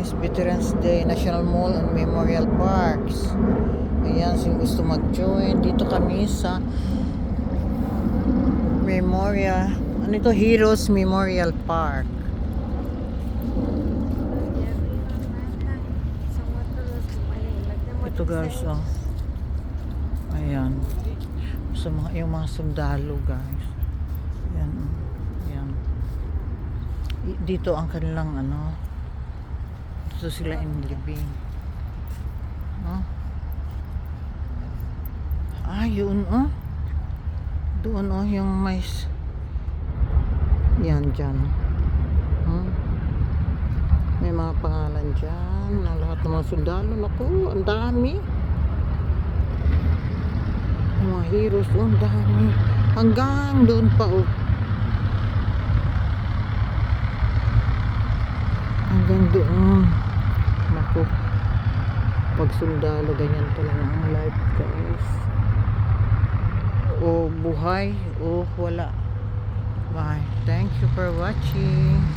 guys, Veterans Day, National Mall and Memorial Parks. Ayan, sino gusto mag-join. Dito kami sa Memorial, ano ito? Heroes Memorial Park. Ito guys, oh. Ayan. Sa yung mga sundalo guys. Ayan, oh. Ayan. Dito ang kanilang ano. Dito sila inilibing. Oh. Yun, oh. Doon, oh, yung may yan dyan. May mga pangalan dyan ng lahat ng mga sundalo. Naku, ang dami. Yung mga heroes, oh, ang dami. Hanggang doon pa, oh. Hanggang doon. Naku, pag sundalo, ganyan talaga ang life guys. O buhay o wala. Bye. Thank you for watching.